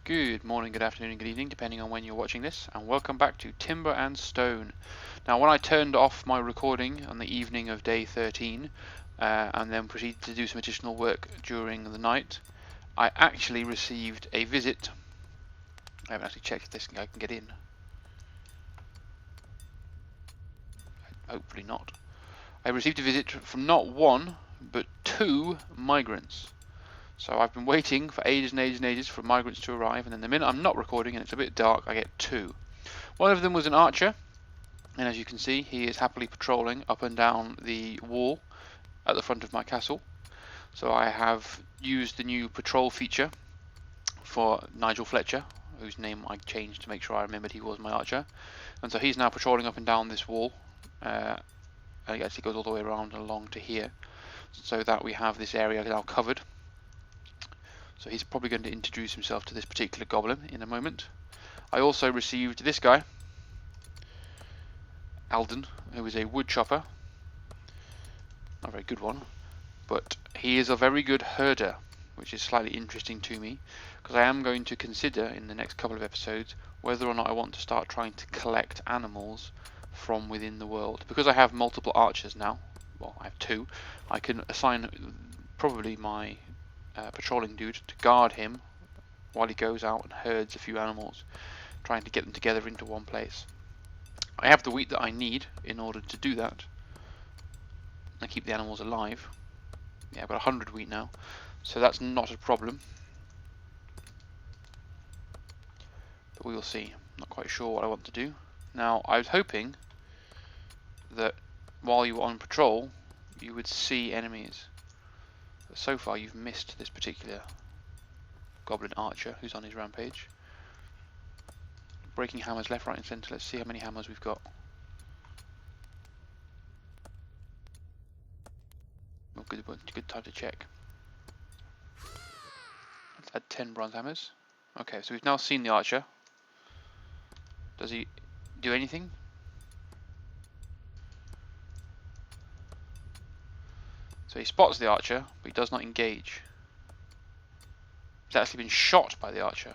Good morning, good afternoon, and good evening, depending on when you're watching this, and welcome back to Timber and Stone. Now, when I turned off my recording on the evening of day 13, and then proceeded to do some additional work during the night, I actually received a visit. I haven't actually checked if this guy can get in. Hopefully not. I received a visit from not one, but two migrants. So I've been waiting for ages and ages and ages for migrants to arrive, and then the minute I'm not recording and it's a bit dark, I get two. One of them was an archer, and as you can see, he is happily patrolling up and down the wall at the front of my castle. So I have used the new patrol feature for Nigel Fletcher, whose name I changed to make sure I remembered he was my archer. And so he's now patrolling up and down this wall, and it actually goes all the way around and along to here, so that we have this area now covered. So he's probably going to introduce himself to this particular goblin in a moment. I also received this guy, Alden, who is a wood chopper. Not a very good one, but he is a very good herder, which is slightly interesting to me, because I am going to consider in the next couple of episodes whether or not I want to start trying to collect animals from within the world. Because I have multiple archers now, well, I have two, I can assign probably my patrolling dude to guard him while he goes out and herds a few animals, trying to get them together into one place. I have the wheat that I need in order to do that and keep the animals alive. Yeah, I've got 100 wheat now, so that's not a problem. But we will see. I'm not quite sure what I want to do. Now, I was hoping that while you were on patrol, you would see enemies. But so far, you've missed this particular goblin archer who's on his rampage. Breaking hammers left, right, and centre. Let's see how many hammers we've got. Oh, good time to check. Let's add 10 bronze hammers. Okay, so we've now seen the archer. Does he do anything? So he spots the archer, but he does not engage. He's actually been shot by the archer.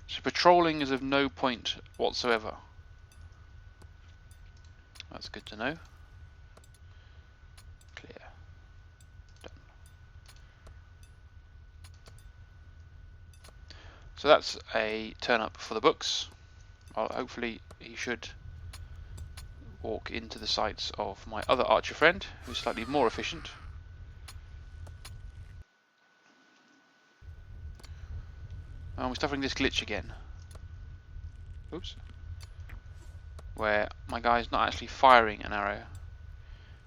So patrolling is of no point whatsoever. That's good to know. Clear. Done. So that's a turn up for the books. Hopefully he should walk into the sights of my other archer friend, who's slightly more efficient. And we're suffering this glitch again. Oops. Where my guy's not actually firing an arrow,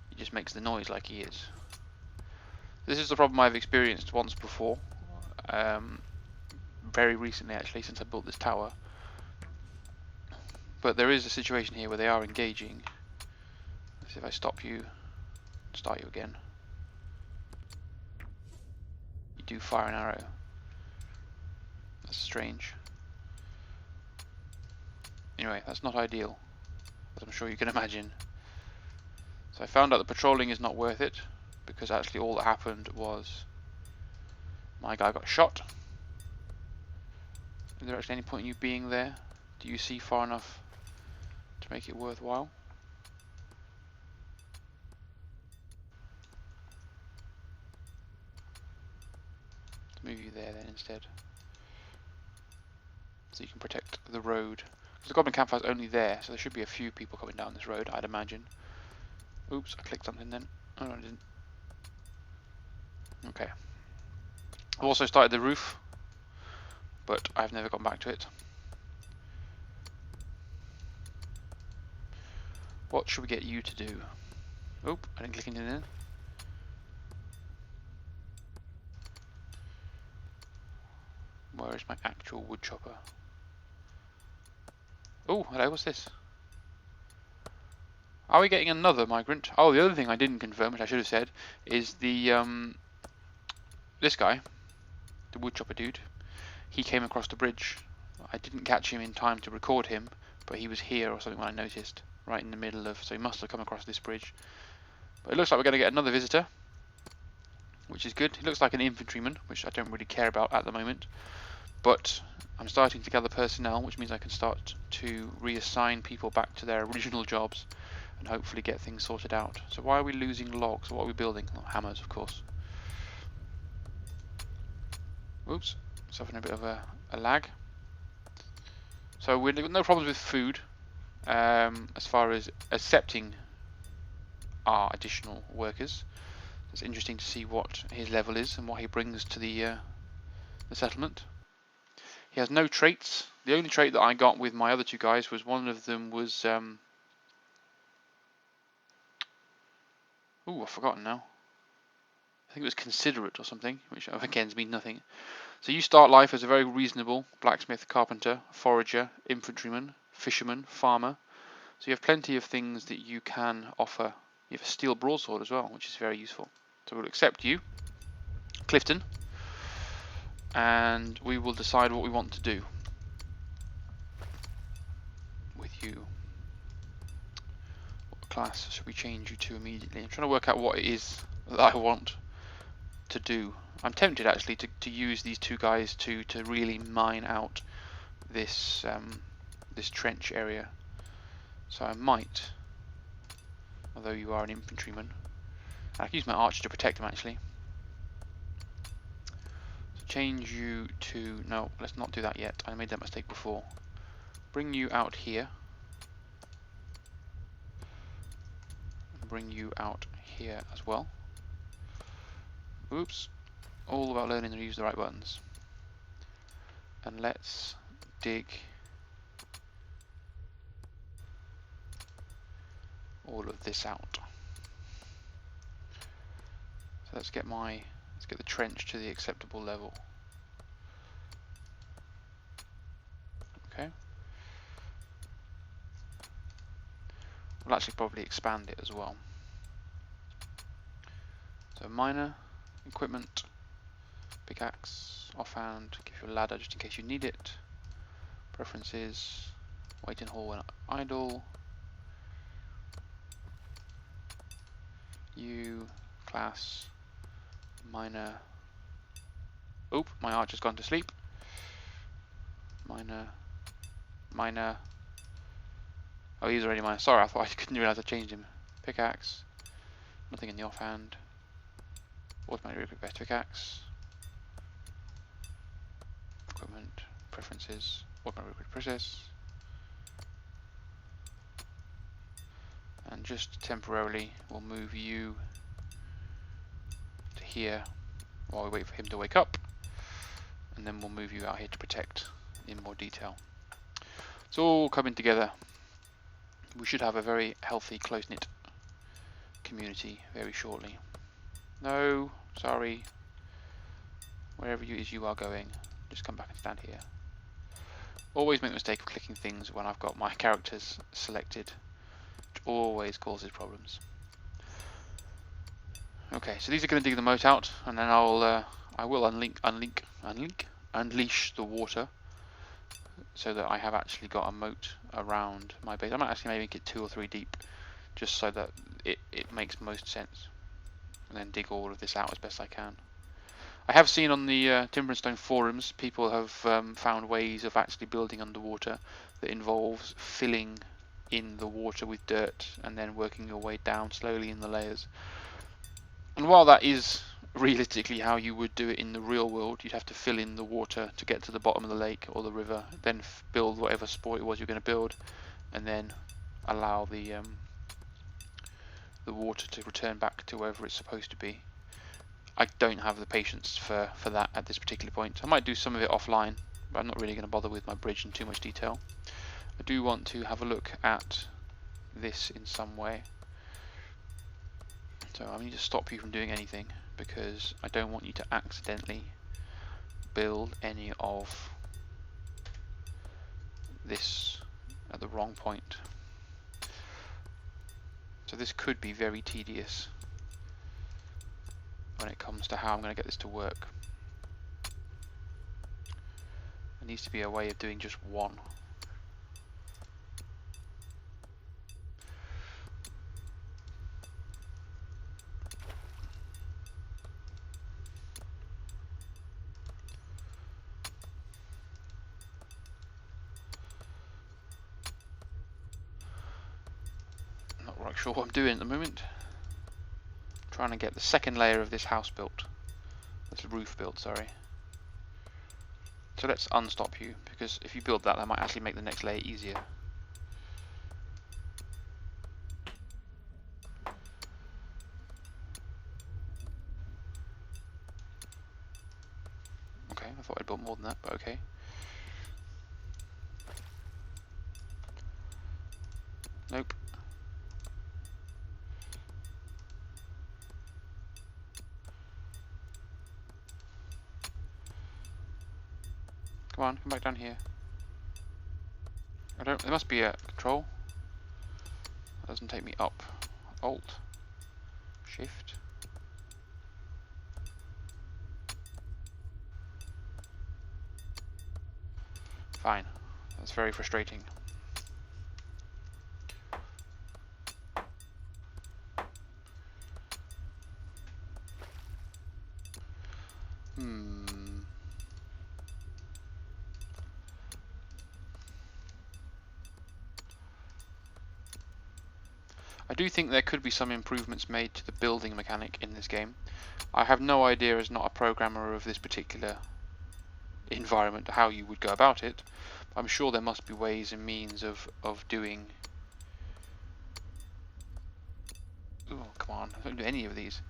he just makes the noise like he is. This is the problem I've experienced once before, very recently actually, since I built this tower. But there is a situation here where they are engaging. Let's see if I stop you, start you again. You do fire an arrow. That's strange. Anyway, that's not ideal, as I'm sure you can imagine. So I found out that patrolling is not worth it, because actually all that happened was my guy got shot. Is there actually any point in you being there? Do you see far enough to make it worthwhile? Let's move you there then instead, so you can protect the road. Because the goblin campfire's only there, so there should be a few people coming down this road, I'd imagine. Oops, I clicked something then. Oh no, I didn't. Okay. I've also started the roof, but I've never gone back to it. What should we get you to do? Oop, I didn't click anything in. Where is my actual wood chopper? Oh, hello, what's this? Are we getting another migrant? Oh, the other thing I didn't confirm, which I should have said, is the this guy, the wood chopper dude. He came across the bridge. I didn't catch him in time to record him, but he was here or something when I noticed, right in the middle of, so he must have come across this bridge. But it looks like we're going to get another visitor, which is good. He looks like an infantryman, which I don't really care about at the moment. But I'm starting to gather personnel, which means I can start to reassign people back to their original jobs and hopefully get things sorted out. So why are we losing logs? What are we building? Oh, hammers, of course. Oops, suffering a bit of a lag. So we've got no problems with food as far as accepting our additional workers. It's interesting to see what his level is and what he brings to the settlement. He has no traits. The only trait that I got with my other two guys was one of them was ooh, I've forgotten now. I think it was considerate or something, which again means nothing. So you start life as a very reasonable blacksmith, carpenter, forager, infantryman, fisherman, farmer. So you have plenty of things that you can offer. You have a steel broadsword as well, which is very useful. So we'll accept you, Clifton, and we will decide what we want to do with you. What class should we change you to immediately? I'm trying to work out what it is that I want to do. I'm tempted actually to use these two guys to really mine out this this trench area. So I might, although you are an infantryman, I can use my archer to protect them actually. So change you to, no, let's not do that yet. I made that mistake before. Bring you out here. Bring you out here as well. Oops. All about learning to use the right buttons. And let's dig all of this out. So let's get the trench to the acceptable level. Okay. We'll actually probably expand it as well. So miner, equipment, pickaxe, offhand, give you a ladder just in case you need it. Preferences, waiting hall when idle. You, class, miner. Oop, my archer's gone to sleep. Miner. Oh, he's already miner. Sorry, I thought I couldn't realise I changed him. Pickaxe. Nothing in the offhand. Automatic repeat best pickaxe. Equipment. Preferences. Automatic repeat process. And just temporarily, we'll move you to here while we wait for him to wake up. And then we'll move you out here to protect in more detail. It's all coming together. We should have a very healthy, close-knit community very shortly. No, sorry. Wherever it is you are going, just come back and stand here. Always make the mistake of clicking things when I've got my characters selected, which always causes problems. Okay, so these are going to dig the moat out, and then I will unleash the water, so that I have actually got a moat around my base. I might actually maybe make it 2 or 3 deep, just so that it makes most sense. And then dig all of this out as best I can. I have seen on the Timber and Stone forums, people have found ways of actually building underwater that involves filling in the water with dirt and then working your way down slowly in the layers. And while that is realistically how you would do it in the real world, you'd have to fill in the water to get to the bottom of the lake or the river, then build whatever sport it was you're going to build, and then allow the water to return back to wherever it's supposed to be. I don't have the patience for that at this particular point. I might do some of it offline, but I'm not really going to bother with my bridge in too much detail. I do want to have a look at this in some way. So I need to stop you from doing anything, because I don't want you to accidentally build any of this at the wrong point. So this could be very tedious when it comes to how I'm going to get this to work. There needs to be a way of doing just one. quite sure what I'm doing at the moment. Trying to get the second layer of this house built. This roof built, sorry. So let's unstop you, because if you build that, that might actually make the next layer easier. Okay, I thought I'd built more than that, but okay. Nope. Come on, come back down here. There must be a control. That doesn't take me up. Alt. Shift. Fine. That's very frustrating. I do think there could be some improvements made to the building mechanic in this game. I have no idea, as not a programmer of this particular environment, how you would go about it. I'm sure there must be ways and means of doing... Oh, come on, I don't do any of these.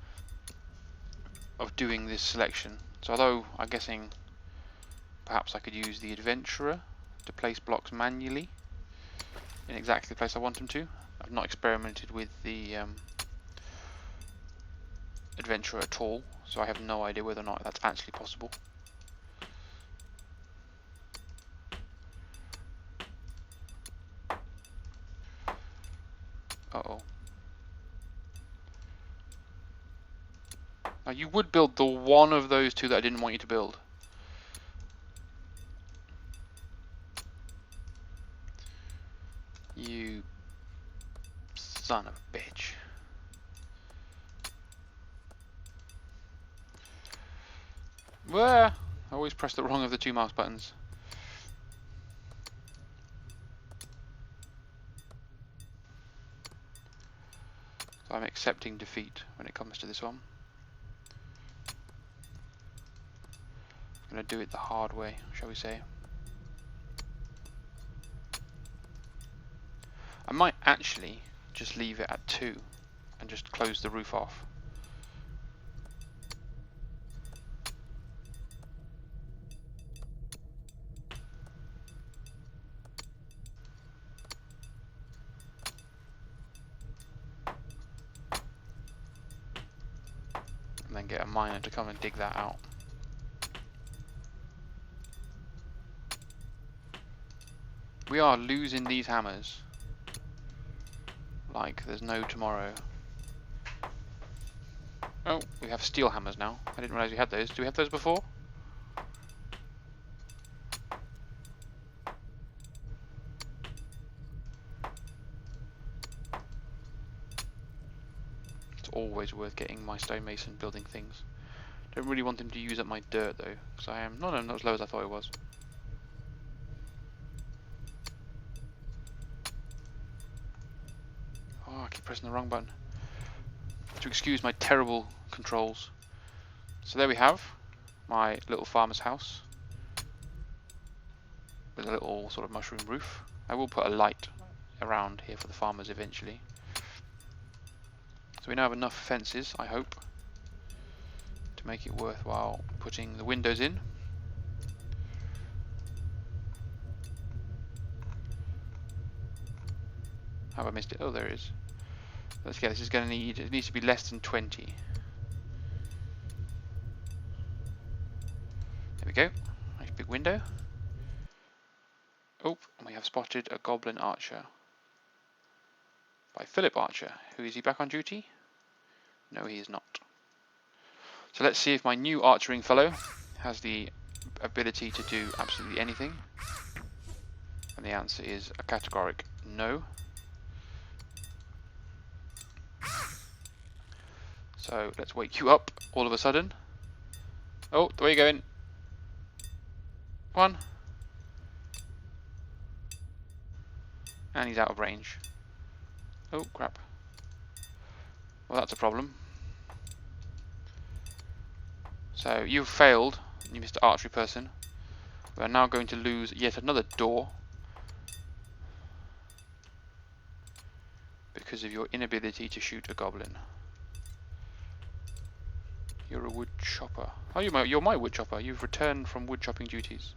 Of doing this selection. So although I'm guessing perhaps I could use the adventurer to place blocks manually in exactly the place I want them to. I've not experimented with the adventurer at all, so I have no idea whether or not that's actually possible. Uh-oh. Now you would build the one of those two that I didn't want you to build. You son of a bitch. Where? I always press the wrong of the two mouse buttons. So I'm accepting defeat when it comes to this one. I'm going to do it the hard way, shall we say. I might actually just leave it at 2 and just close the roof off. And then get a miner to come and dig that out. We are losing these hammers like there's no tomorrow. Oh, we have steel hammers now. I didn't realise we had those. Do we have those before? It's always worth getting my stonemason building things. Don't really want him to use up my dirt though, because I am not as low as I thought it was. Oh, I keep pressing the wrong button. To excuse my terrible controls. So there we have my little farmer's house with a little sort of mushroom roof. I will put a light around here for the farmers eventually. So we now have enough fences, I hope, to make it worthwhile putting the windows in. Have I missed it? Oh, there it is. Let's get this is going to need, it needs to be less than 20. There we go. Nice big window. Oh, and we have spotted a goblin archer by Philip Archer. Who is he back on duty? No, he is not. So let's see if my new archering fellow has the ability to do absolutely anything. And the answer is a categoric no. So let's wake you up all of a sudden. Oh, where are you going? Come on. And he's out of range. Oh, crap. Well, that's a problem. So you've failed, you Mr. Archery person. We are now going to lose yet another door because of your inability to shoot a goblin. You're a wood chopper. Oh, you're my wood chopper. You've returned from wood chopping duties.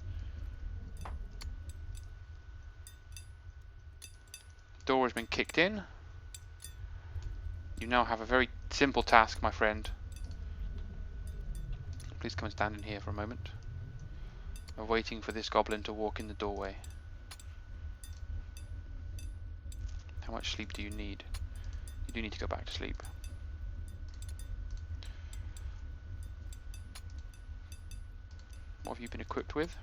Door has been kicked in. You now have a very simple task, my friend. Please come and stand in here for a moment. We're waiting for this goblin to walk in the doorway. How much sleep do you need? You do need to go back to sleep. What have you been equipped with?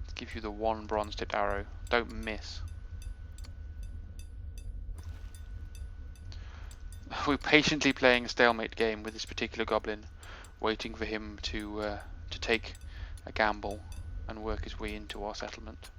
Let's give you the one bronze tipped arrow. Don't miss. We're patiently playing a stalemate game with this particular goblin, waiting for him to take a gamble and work his way into our settlement.